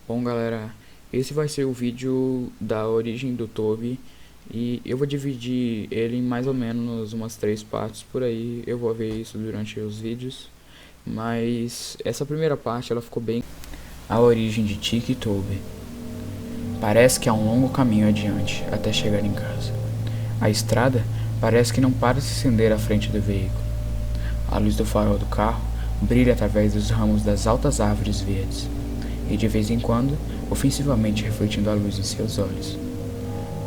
Bom galera, esse vai ser o vídeo da origem do Toby e eu vou dividir ele em mais ou menos umas 3 partes por aí. Eu vou ver isso durante os vídeos, mas essa primeira parte ela ficou bem... A origem de Tiki e Toby. Parece que há um longo caminho adiante até chegar em casa. A estrada parece que não para de se acender à frente do veículo. A luz do farol do carro brilha através dos ramos das altas árvores verdes e de vez em quando, ofensivamente refletindo a luz em seus olhos.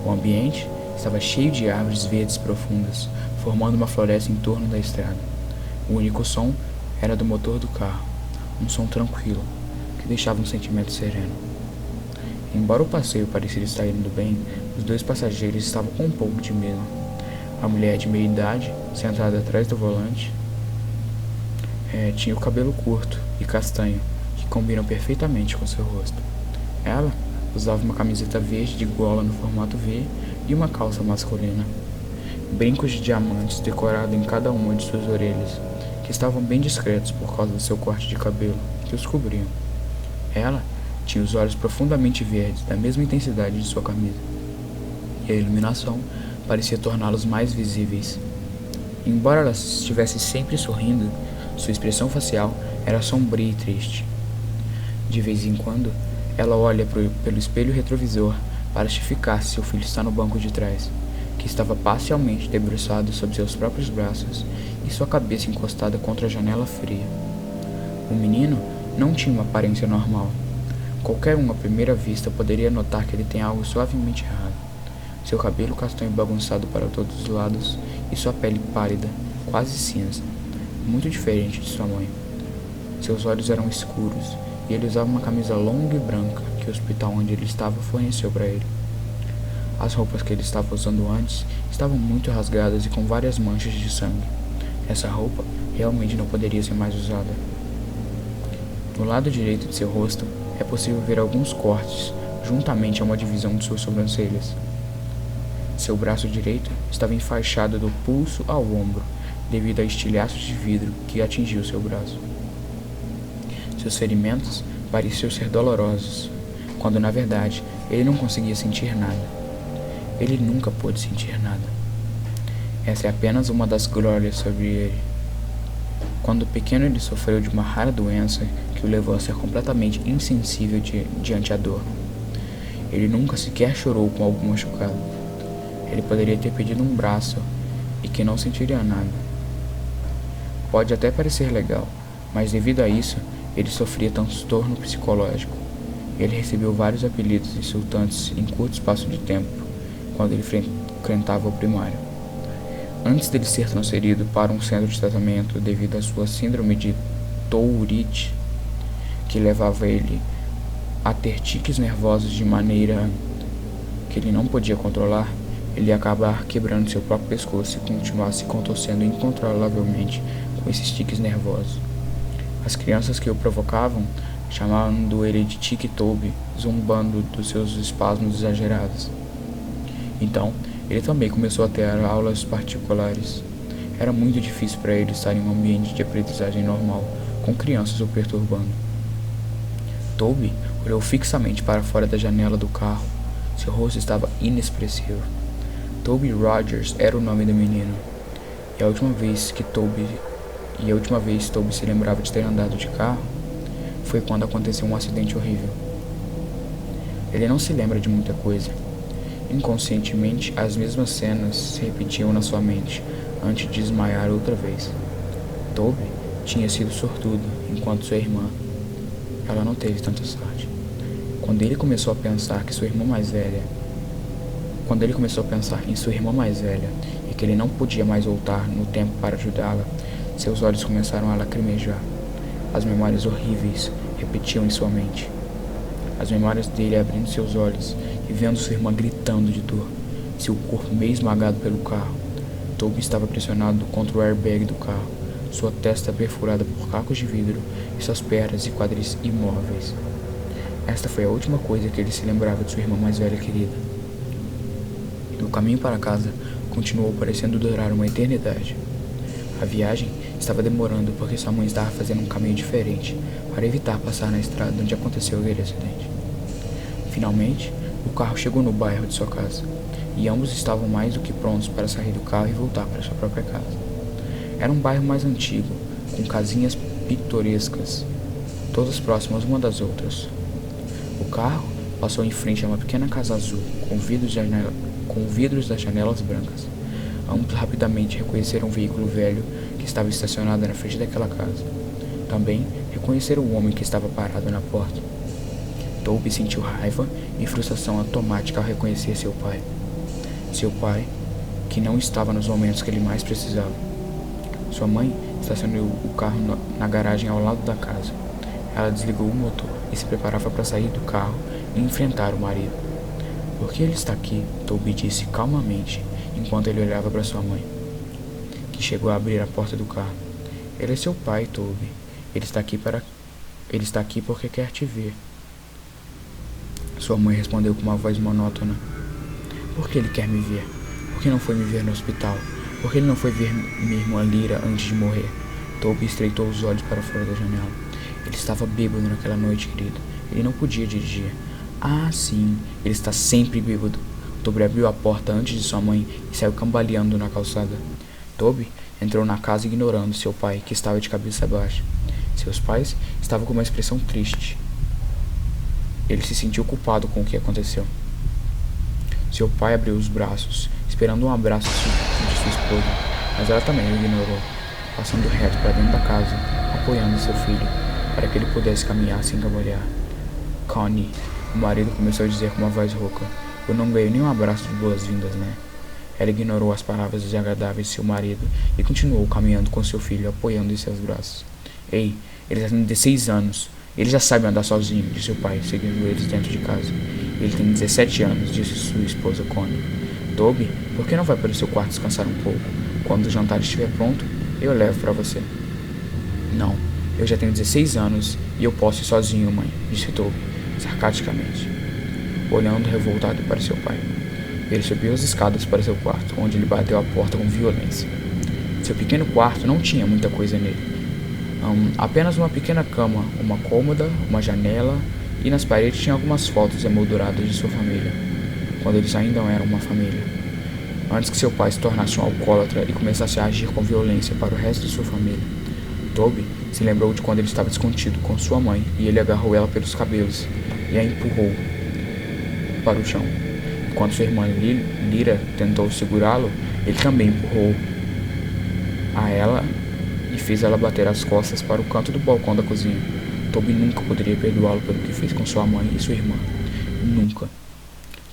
O ambiente estava cheio de árvores verdes profundas, formando uma floresta em torno da estrada. O único som era do motor do carro, um som tranquilo, que deixava um sentimento sereno. Embora o passeio parecesse estar indo bem, os dois passageiros estavam com um pouco de medo. A mulher de meia idade, sentada atrás do volante, tinha o cabelo curto e castanho, que combinam perfeitamente com seu rosto. Ela usava uma camiseta verde de gola no formato V e uma calça masculina. Brincos de diamantes decorados em cada uma de suas orelhas, que estavam bem discretos por causa do seu corte de cabelo, que os cobriam. Ela tinha os olhos profundamente verdes, da mesma intensidade de sua camisa, e a iluminação parecia torná-los mais visíveis. Embora ela estivesse sempre sorrindo, sua expressão facial era sombria e triste. De vez em quando, ela olha pelo espelho retrovisor para verificar se seu filho está no banco de trás, que estava parcialmente debruçado sobre seus próprios braços e sua cabeça encostada contra a janela fria. O menino não tinha uma aparência normal. Qualquer um à primeira vista poderia notar que ele tem algo suavemente errado. Seu cabelo castanho bagunçado para todos os lados e sua pele pálida, quase cinza, muito diferente de sua mãe. Seus olhos eram escuros e ele usava uma camisa longa e branca que o hospital onde ele estava forneceu para ele. As roupas que ele estava usando antes estavam muito rasgadas e com várias manchas de sangue. Essa roupa realmente não poderia ser mais usada. No lado direito de seu rosto é possível ver alguns cortes, juntamente a uma divisão de suas sobrancelhas. Seu braço direito estava enfaixado do pulso ao ombro, devido a estilhaços de vidro que atingiu seu braço. Seus ferimentos pareciam ser dolorosos, quando na verdade ele não conseguia sentir nada. Ele nunca pôde sentir nada. Essa é apenas uma das glórias sobre ele. Quando pequeno ele sofreu de uma rara doença que o levou a ser completamente insensível diante a dor. Ele nunca sequer chorou com algum machucado. Ele poderia ter perdido um braço e que não sentiria nada. Pode até parecer legal, mas devido a isso, ele sofria transtorno psicológico. Ele recebeu vários apelidos insultantes em curto espaço de tempo, quando ele frequentava o primário. Antes dele ser transferido para um centro de tratamento devido à sua síndrome de Tourette, que levava ele a ter tiques nervosos de maneira que ele não podia controlar, ele ia acabar quebrando seu próprio pescoço e continuar se contorcendo incontrolavelmente com esses tiques nervosos. As crianças que o provocavam chamavam ele de Tiki Toby, zombando dos seus espasmos exagerados. Então, ele também começou a ter aulas particulares. Era muito difícil para ele estar em um ambiente de aprendizagem normal, com crianças o perturbando. Toby olhou fixamente para fora da janela do carro. Seu rosto estava inexpressivo. Toby Rogers era o nome do menino. E a última vez Toby se lembrava de ter andado de carro foi quando aconteceu um acidente horrível. Ele não se lembra de muita coisa. Inconscientemente, as mesmas cenas se repetiam na sua mente antes de desmaiar outra vez. Toby tinha sido sortudo, enquanto sua irmã, ela não teve tanta sorte. Quando ele começou a pensar em sua irmã mais velha e que ele não podia mais voltar no tempo para ajudá-la, seus olhos começaram a lacrimejar. As memórias horríveis repetiam em sua mente. As memórias dele abrindo seus olhos e vendo sua irmã gritando de dor, seu corpo meio esmagado pelo carro. Toby estava pressionado contra o airbag do carro, sua testa perfurada por cacos de vidro e suas pernas e quadris imóveis. Esta foi a última coisa que ele se lembrava de sua irmã mais velha e querida. O caminho para casa continuou parecendo durar uma eternidade. A viagem estava demorando porque sua mãe estava fazendo um caminho diferente para evitar passar na estrada onde aconteceu aquele acidente. Finalmente, o carro chegou no bairro de sua casa, e ambos estavam mais do que prontos para sair do carro e voltar para sua própria casa. Era um bairro mais antigo, com casinhas pitorescas, todas próximas uma das outras. O carro passou em frente a uma pequena casa azul, com vidros das janelas brancas. Ambos rapidamente reconheceram um veículo velho que estava estacionado na frente daquela casa. Também reconheceram o homem que estava parado na porta. Toby sentiu raiva e frustração automática ao reconhecer seu pai. Seu pai, que não estava nos momentos que ele mais precisava. Sua mãe estacionou o carro na garagem ao lado da casa. Ela desligou o motor e se preparava para sair do carro e enfrentar o marido. "Por que ele está aqui?" Toby disse calmamente, enquanto ele olhava para sua mãe, que chegou a abrir a porta do carro. "Ele é seu pai, Toby. Ele está aqui porque quer te ver." Sua mãe respondeu com uma voz monótona. "Por que ele quer me ver? Por que não foi me ver no hospital? Por que ele não foi ver minha irmã Lyra antes de morrer?" Toby estreitou os olhos para fora da janela. Ele estava bêbado naquela noite, querido. Ele não podia dirigir. "Ah, sim, ele está sempre bêbado." Toby abriu a porta antes de sua mãe e saiu cambaleando na calçada. Toby entrou na casa ignorando seu pai, que estava de cabeça baixa. Seus pais estavam com uma expressão triste. Ele se sentiu culpado com o que aconteceu. Seu pai abriu os braços, esperando um abraço de sua esposa, mas ela também o ignorou, passando reto para dentro da casa, apoiando seu filho, para que ele pudesse caminhar sem cambalear. "Connie", o marido começou a dizer com uma voz rouca, "eu não ganhei nenhum abraço de boas-vindas, né?" Ela ignorou as palavras desagradáveis de seu marido e continuou caminhando com seu filho, apoiando em seus braços. "Ei, ele já tem 16 anos. Ele já sabe andar sozinho", disse o pai, seguindo eles dentro de casa. "Ele tem 17 anos, disse sua esposa Connie. "Toby, por que não vai para o seu quarto descansar um pouco? Quando o jantar estiver pronto, eu levo para você." "Não, eu já tenho 16 anos e eu posso ir sozinho, mãe", disse Toby, sarcasticamente, olhando revoltado para seu pai. Ele subiu as escadas para seu quarto, onde ele bateu a porta com violência. Seu pequeno quarto não tinha muita coisa nele. Apenas uma pequena cama, uma cômoda, uma janela, e nas paredes tinha algumas fotos emolduradas de sua família, quando eles ainda eram uma família. Antes que seu pai se tornasse um alcoólatra e começasse a agir com violência para o resto de sua família. Toby se lembrou de quando ele estava descontido com sua mãe e ele agarrou ela pelos cabelos e a empurrou para o chão. Quando sua irmã Lyra tentou segurá-lo, ele também empurrou a ela e fez ela bater as costas para o canto do balcão da cozinha. Toby nunca poderia perdoá-lo pelo que fez com sua mãe e sua irmã. Nunca.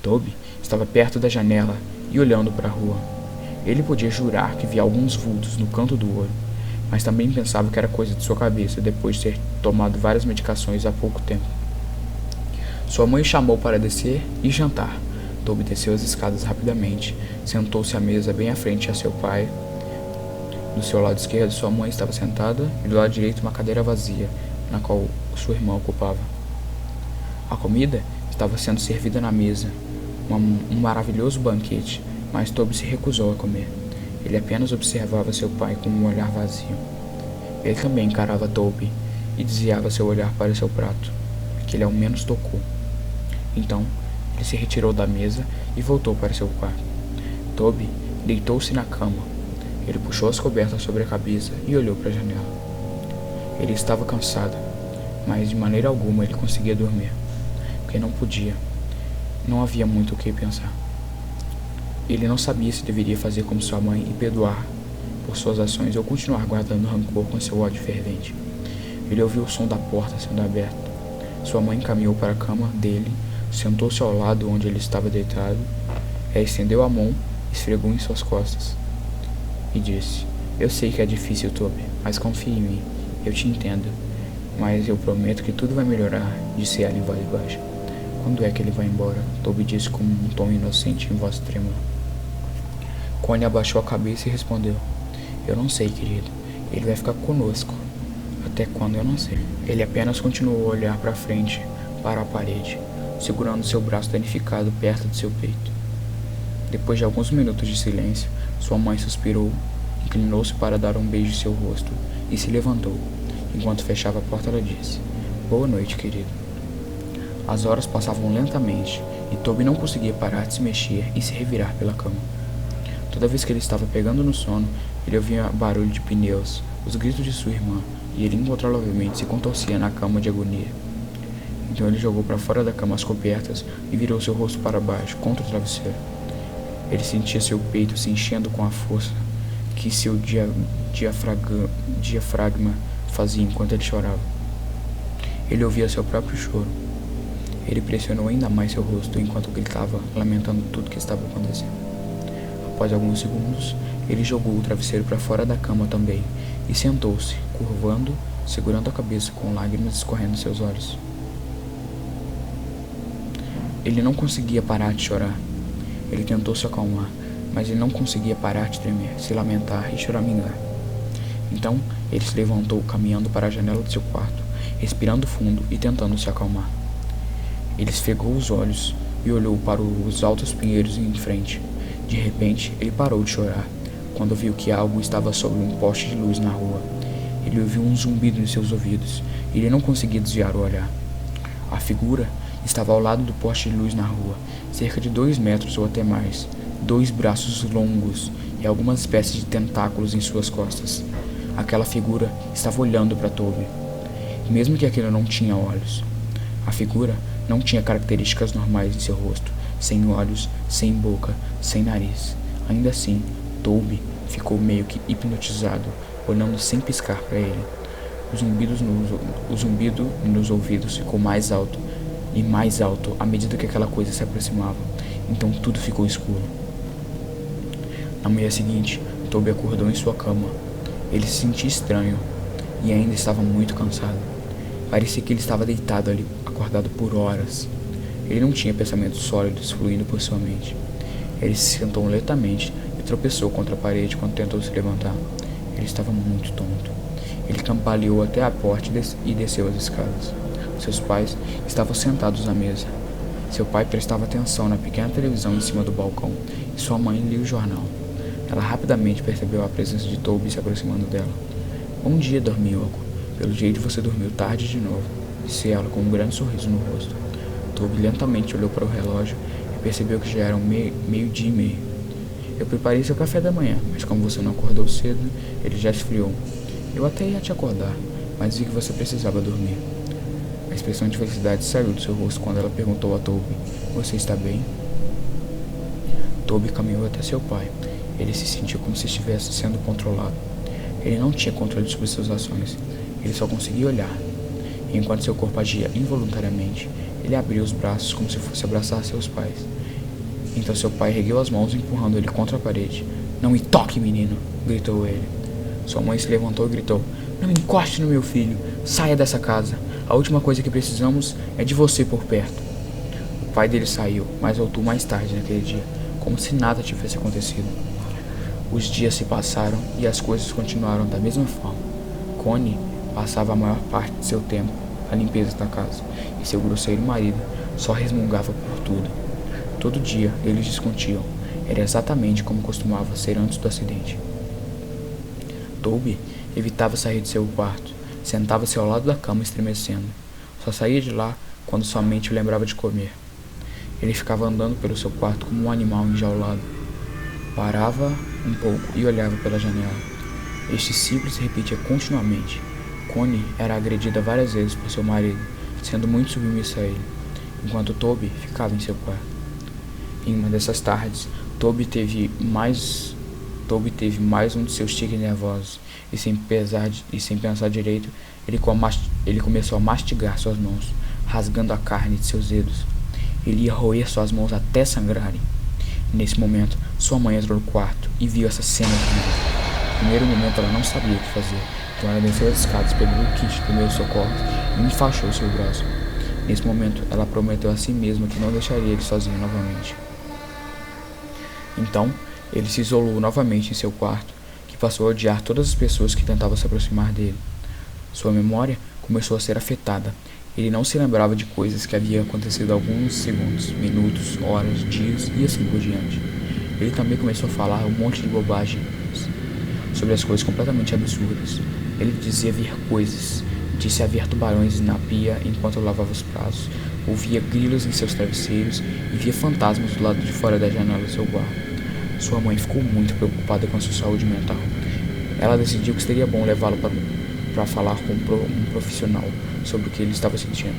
Toby estava perto da janela e olhando para a rua. Ele podia jurar que via alguns vultos no canto do olho, mas também pensava que era coisa de sua cabeça depois de ter tomado várias medicações há pouco tempo. Sua mãe o chamou para descer e jantar. Toby desceu as escadas rapidamente, sentou-se à mesa bem à frente a seu pai. Do seu lado esquerdo, sua mãe estava sentada e do lado direito uma cadeira vazia, na qual sua irmã ocupava. A comida estava sendo servida na mesa, um maravilhoso banquete, mas Toby se recusou a comer. Ele apenas observava seu pai com um olhar vazio. Ele também encarava Toby e desviava seu olhar para seu prato, que ele ao menos tocou. Então, ele se retirou da mesa e voltou para seu quarto. Toby deitou-se na cama. Ele puxou as cobertas sobre a cabeça e olhou para a janela. Ele estava cansado, mas de maneira alguma ele conseguia dormir, porque não podia. Não havia muito o que pensar. Ele não sabia se deveria fazer como sua mãe e perdoar por suas ações ou continuar guardando rancor com seu ódio fervente. Ele ouviu o som da porta sendo aberta. Sua mãe caminhou para a cama dele, sentou-se ao lado onde ele estava deitado, estendeu a mão, esfregou em suas costas e disse: "Eu sei que é difícil, Toby, mas confie em mim. Eu te entendo, mas eu prometo que tudo vai melhorar", disse ela em voz baixa. "Quando é que ele vai embora?", Toby disse com um tom inocente em voz trêmula. Connie abaixou a cabeça e respondeu: "Eu não sei, querido. Ele vai ficar conosco. Até quando, eu não sei." Ele apenas continuou a olhar para frente, para a parede, segurando seu braço danificado perto de seu peito. Depois de alguns minutos de silêncio, sua mãe suspirou, inclinou-se para dar um beijo em seu rosto e se levantou. Enquanto fechava a porta, ela disse: "Boa noite, querido." As horas passavam lentamente e Toby não conseguia parar de se mexer e se revirar pela cama. Toda vez que ele estava pegando no sono, ele ouvia barulho de pneus, os gritos de sua irmã, e ele incontrolavelmente se contorcia na cama de agonia. Então ele jogou para fora da cama as cobertas e virou seu rosto para baixo, contra o travesseiro. Ele sentia seu peito se enchendo com a força que seu diafragma fazia enquanto ele chorava. Ele ouvia seu próprio choro. Ele pressionou ainda mais seu rosto enquanto gritava, lamentando tudo que estava acontecendo. Após alguns segundos, ele jogou o travesseiro para fora da cama também e sentou-se, curvando, segurando a cabeça com lágrimas escorrendo de seus olhos. Ele não conseguia parar de chorar. Ele tentou se acalmar, mas ele não conseguia parar de tremer, se lamentar e choramingar. Então, ele se levantou, caminhando para a janela de seu quarto, respirando fundo e tentando se acalmar. Ele esfregou os olhos e olhou para os altos pinheiros em frente. De repente, ele parou de chorar, quando viu que algo estava sobre um poste de luz na rua. Ele ouviu um zumbido em seus ouvidos, e ele não conseguia desviar o olhar. A figura estava ao lado do poste de luz na rua, cerca de 2 metros ou até mais, 2 braços longos e algumas espécies de tentáculos em suas costas. Aquela figura estava olhando para Toby, mesmo que aquilo não tinha olhos. A figura não tinha características normais em seu rosto, sem olhos, sem boca, sem nariz. Ainda assim, Toby ficou meio que hipnotizado, olhando sem piscar para ele. O zumbido nos ouvidos ficou mais alto e mais alto à medida que aquela coisa se aproximava. Então tudo ficou escuro. Na manhã seguinte, Toby acordou em sua cama. Ele se sentia estranho e ainda estava muito cansado. Parecia que ele estava deitado ali, acordado por horas. Ele não tinha pensamentos sólidos fluindo por sua mente. Ele se sentou lentamente e tropeçou contra a parede quando tentou se levantar. Ele estava muito tonto. Ele cambaleou até a porta e desceu as escadas. Seus pais estavam sentados à mesa. Seu pai prestava atenção na pequena televisão em cima do balcão e sua mãe lia o jornal. Ela rapidamente percebeu a presença de Toby se aproximando dela. "Bom dia, dorminhoco. Pelo jeito você dormiu tarde de novo", disse ela com um grande sorriso no rosto. Toby lentamente olhou para o relógio e percebeu que já eram meio-dia e meio. "Eu preparei seu café da manhã, mas como você não acordou cedo, ele já esfriou. Eu até ia te acordar, mas vi que você precisava dormir." A expressão de felicidade saiu do seu rosto quando ela perguntou a Toby: "Você está bem?" Toby caminhou até seu pai. Ele se sentiu como se estivesse sendo controlado. Ele não tinha controle sobre suas ações. Ele só conseguia olhar. E enquanto seu corpo agia involuntariamente, ele abriu os braços como se fosse abraçar seus pais. Então seu pai ergueu as mãos, empurrando ele contra a parede. "Não me toque, menino!" gritou ele. Sua mãe se levantou e gritou: "Não encoste no meu filho! Saia dessa casa! A última coisa que precisamos é de você por perto." O pai dele saiu, mas voltou mais tarde naquele dia, como se nada tivesse acontecido. Os dias se passaram e as coisas continuaram da mesma forma. Connie passava a maior parte de seu tempo na limpeza da casa, e seu grosseiro marido só resmungava por tudo. Todo dia eles discutiam. Era exatamente como costumava ser antes do acidente. Toby evitava sair de seu quarto. Sentava-se ao lado da cama estremecendo. Só saía de lá quando sua mente o lembrava de comer. Ele ficava andando pelo seu quarto como um animal enjaulado. Parava um pouco e olhava pela janela. Este ciclo se repetia continuamente. Connie era agredida várias vezes por seu marido, sendo muito submissa a ele, enquanto Toby ficava em seu quarto. Em uma dessas tardes, Toby teve mais um de seus tiques nervosos, e sem pensar direito, ele começou a mastigar suas mãos, rasgando a carne de seus dedos. Ele ia roer suas mãos até sangrarem. Nesse momento, sua mãe entrou no quarto e viu essa cena horrível. No primeiro momento, ela não sabia o que fazer, então ela desceu as escadas, pegou o kit de primeiros socorros e enfaixou seu braço. Nesse momento, ela prometeu a si mesma que não deixaria ele sozinho novamente. Então, ele se isolou novamente em seu quarto, que passou a odiar todas as pessoas que tentavam se aproximar dele. Sua memória começou a ser afetada, Ele não se lembrava de coisas que haviam acontecido há alguns segundos, minutos, horas, dias e assim por diante. Ele também começou a falar um monte de bobagens sobre as coisas completamente absurdas. Ele dizia ver coisas, disse haver tubarões na pia enquanto lavava os pratos, ouvia grilos em seus travesseiros e via fantasmas do lado de fora da janela do seu quarto. Sua mãe ficou muito preocupada com a sua saúde mental. Ela decidiu que seria bom levá-lo para falar com um profissional sobre o que ele estava sentindo.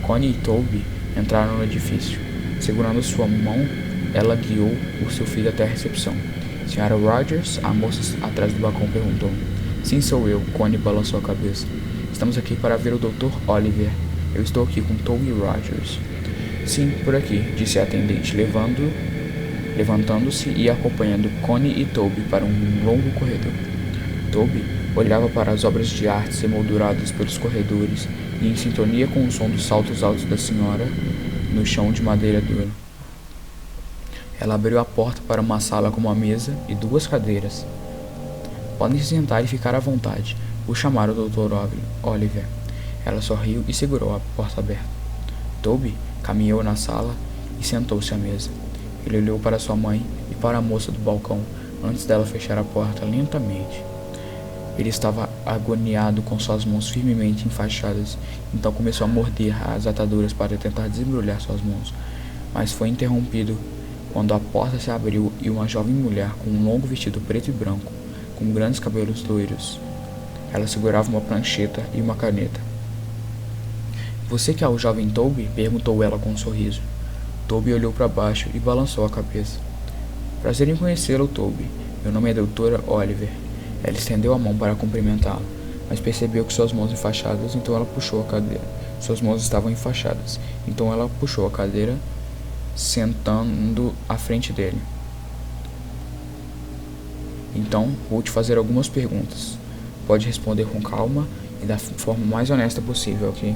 Connie e Toby entraram no edifício. Segurando sua mão, ela guiou o seu filho até a recepção. Senhora Rogers, a moça atrás do balcão perguntou. Sim, sou eu, Connie balançou a cabeça. Estamos aqui para ver o Dr. Oliver. Eu estou aqui com Toby Rogers. Sim, por aqui, disse a atendente, levantando-se e acompanhando Connie e Toby para um longo corredor. Toby olhava para as obras de arte emolduradas pelos corredores e em sintonia com o som dos saltos altos da senhora no chão de madeira dura. Ela abriu a porta para uma sala com uma mesa e 2 cadeiras. Podem se sentar e ficar à vontade, vou chamar o Dr. Oliver. Ela sorriu e segurou a porta aberta. Toby caminhou na sala e sentou-se à mesa. Ele olhou para sua mãe e para a moça do balcão antes dela fechar a porta lentamente. Ele estava agoniado com suas mãos firmemente enfaixadas, então começou a morder as ataduras para tentar desembrulhar suas mãos, mas foi interrompido quando a porta se abriu e uma jovem mulher com um longo vestido preto e branco, com grandes cabelos loiros. Ela segurava uma prancheta e uma caneta. Você que é o jovem Toby? Perguntou ela com um sorriso. Toby olhou para baixo e balançou a cabeça. Prazer em conhecê-lo, Toby. Meu nome é Dra. Oliver. Ela estendeu a mão para cumprimentá-lo, mas percebeu que suas mãos enfaixadas, então ela puxou a cadeira. Suas mãos estavam enfaixadas, então ela puxou a cadeira, sentando à frente dele. Então, vou te fazer algumas perguntas. Pode responder com calma e da forma mais honesta possível, ok?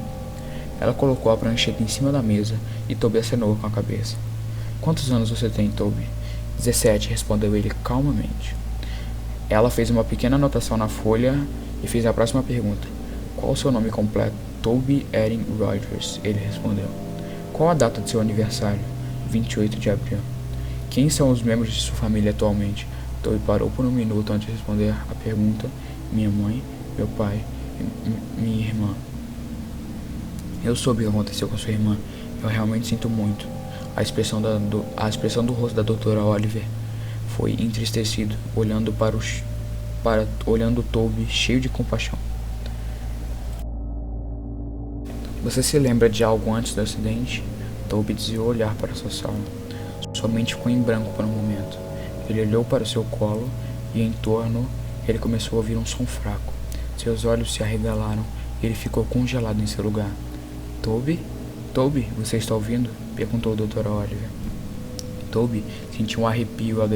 Ela colocou a prancheta em cima da mesa e Toby acenou com a cabeça. Quantos anos você tem, Toby? 17, respondeu ele calmamente. Ela fez uma pequena anotação na folha e fez a próxima pergunta. Qual o seu nome completo? Toby Erin Rogers, ele respondeu. Qual a data de seu aniversário? 28 de abril. Quem são os membros de sua família atualmente? Toby parou por um minuto antes de responder a pergunta. Minha mãe, meu pai e minha irmã. Eu soube o que aconteceu com sua irmã. Eu realmente sinto muito. A expressão do rosto da doutora Oliver foi entristecido, olhando olhando Toby cheio de compaixão. Você se lembra de algo antes do acidente? Toby desviou o olhar para sua sala. Sua mente ficou em branco por um momento. Ele olhou para seu colo e em torno ele começou a ouvir um som fraco. Seus olhos se arregalaram e ele ficou congelado em seu lugar. Toby? Toby, você está ouvindo? Perguntou o Dr. Oliver. Toby sentiu um arrepio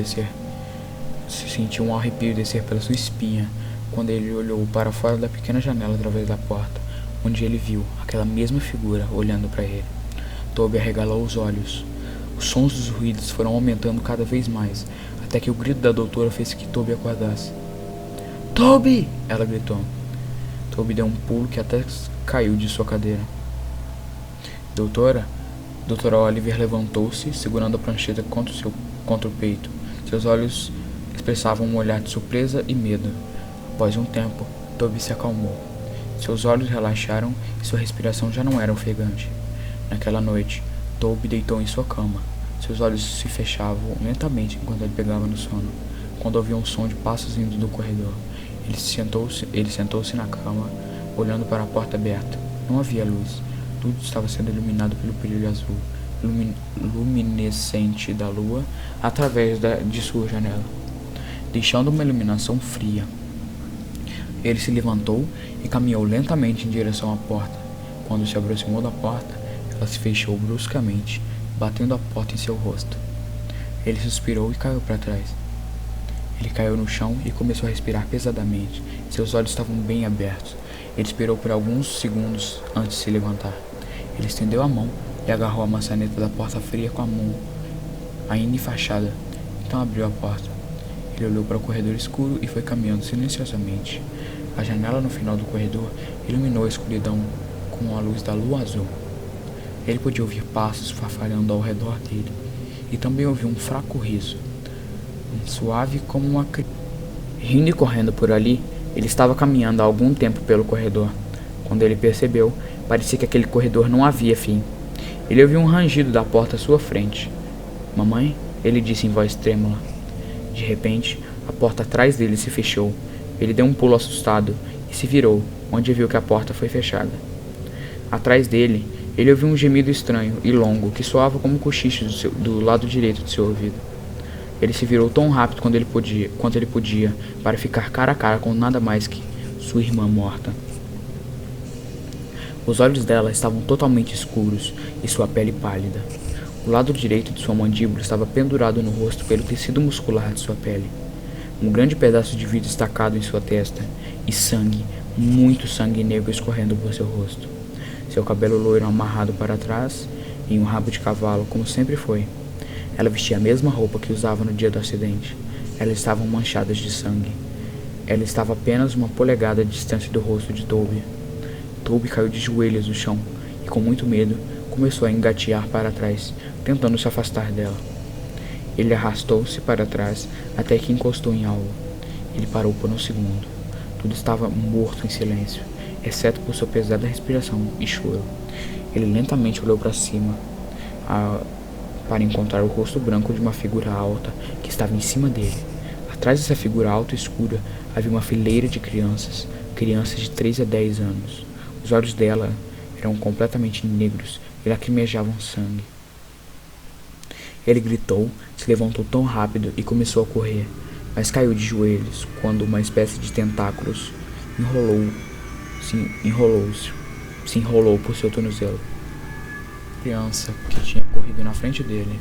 descer pela sua espinha quando ele olhou para fora da pequena janela através da porta, onde ele viu aquela mesma figura olhando para ele. Toby arregalou os olhos. Os sons dos ruídos foram aumentando cada vez mais, até que o grito da doutora fez que Toby acordasse. Toby! Ela gritou. Toby deu um pulo que até caiu de sua cadeira. Doutora? Dra. Oliver levantou-se, segurando a prancheta contra o peito. Seus olhos expressavam um olhar de surpresa e medo. Após um tempo, Toby se acalmou. Seus olhos relaxaram e sua respiração já não era ofegante. Naquela noite, Toby deitou em sua cama. Seus olhos se fechavam lentamente enquanto ele pegava no sono. Quando ouviu um som de passos vindo do corredor, ele sentou-se na cama, olhando para a porta aberta. Não havia luz. Tudo estava sendo iluminado pelo brilho azul, luminescente da lua através de sua janela, deixando uma iluminação fria. Ele se levantou e caminhou lentamente em direção à porta. Quando se aproximou da porta, ela se fechou bruscamente, batendo a porta em seu rosto. Ele suspirou e caiu para trás. Ele caiu no chão e começou a respirar pesadamente. Seus olhos estavam bem abertos. Ele esperou por alguns segundos antes de se levantar. Ele estendeu a mão e agarrou a maçaneta da porta fria com a mão ainda enfaixada. Então abriu a porta. Ele olhou para o corredor escuro e foi caminhando silenciosamente. A janela no final do corredor iluminou a escuridão com a luz da lua azul. Ele podia ouvir passos farfalhando ao redor dele, e também ouviu um fraco riso, suave como uma criança. Rindo e correndo por ali, ele estava caminhando há algum tempo pelo corredor. Quando ele percebeu, parecia que aquele corredor não havia fim. Ele ouviu um rangido da porta à sua frente. "Mamãe?" ele disse em voz trêmula. De repente, a porta atrás dele se fechou. Ele deu um pulo assustado e se virou, onde viu que a porta foi fechada. Atrás dele, ele ouviu um gemido estranho e longo que soava como cochichos do lado direito de seu ouvido. Ele se virou tão rápido quanto ele podia para ficar cara a cara com nada mais que sua irmã morta. Os olhos dela estavam totalmente escuros e sua pele pálida. O lado direito de sua mandíbula estava pendurado no rosto pelo tecido muscular de sua pele. Um grande pedaço de vidro destacado em sua testa e sangue, muito sangue negro escorrendo por seu rosto. Seu cabelo loiro amarrado para trás em um rabo de cavalo, como sempre foi. Ela vestia a mesma roupa que usava no dia do acidente. Elas estavam manchadas de sangue. Ela estava apenas uma polegada de distância do rosto de Toby. Toby caiu de joelhos no chão e, com muito medo, começou a engatear para trás, tentando se afastar dela. Ele arrastou-se para trás até que encostou em algo. Ele parou por um segundo. Tudo estava morto em silêncio, exceto por sua pesada respiração e choro. Ele lentamente olhou para cima para encontrar o rosto branco de uma figura alta que estava em cima dele. Atrás dessa figura alta e escura havia uma fileira de crianças de 3 a 10 anos. Os olhos dela eram completamente negros e lacrimejavam sangue. Ele gritou, se levantou tão rápido e começou a correr, mas caiu de joelhos quando uma espécie de tentáculos se enrolou por seu tornozelo. A criança que tinha corrido na frente dele